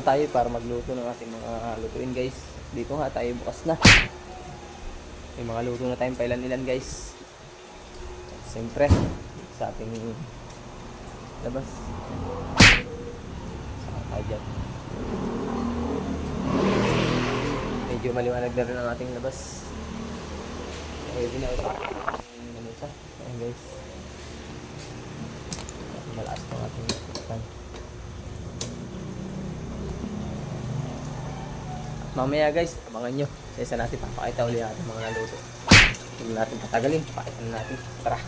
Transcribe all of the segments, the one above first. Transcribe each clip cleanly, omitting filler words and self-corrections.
naman tayo para magluto ng ating mga lutuin guys. Dito nga tayo bukas na. May mga luto na tayong pailan-ilan guys. Siyempre, sa ating labas. Saka tayo dyan. Medyo maliwanag na rin ang ating labas. Ready na ito. Ayan guys. Malakas ng ating pan. Mamaya guys, abangan nyo. Sa isa natin papakita ulit natin mga naluto. Hindi natin patagalin, pakita na natin. Tara!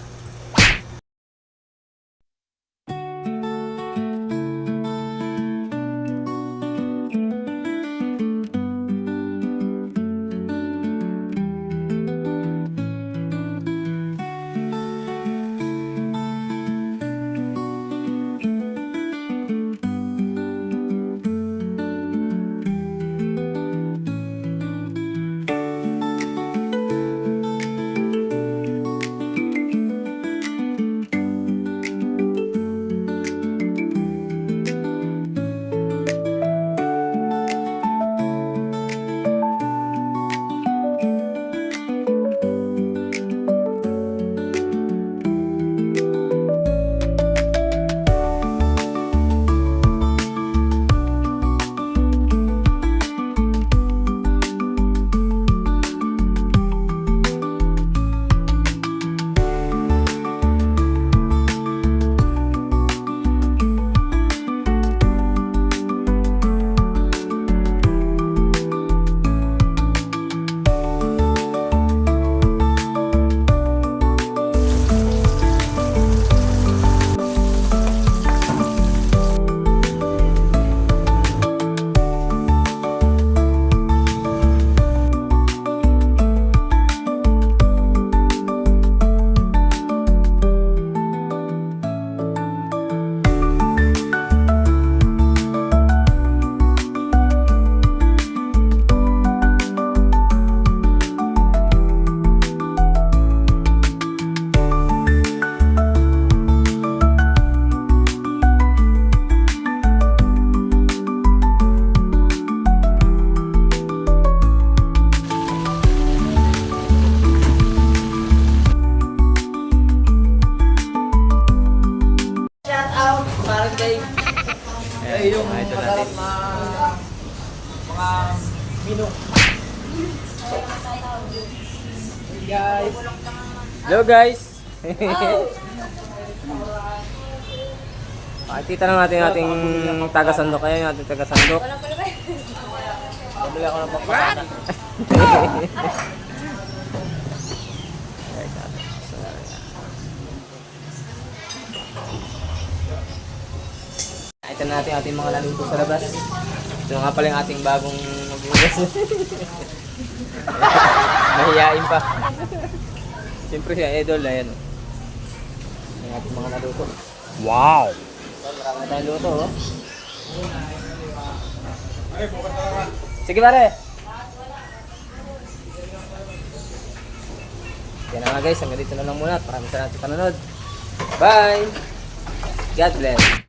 Yung masarap na mga mino. Guys. Hello guys! Pakikita na natin ating taga-sandok. Ayan yung ating taga-sandok. Bumili ako ng papasana. Ito na natin ating mga naluto sa labas. Ito nga pala yung ating bagong magbugas. Mahihain pa. Siyempre siya, idol. Ayan. Yung ating mga naluto. Wow! Marami tayong luto, oh. Sige pare! Yan na nga guys, hanggang dito na lang muna. Maraming salamat sa panonood. Bye! God bless!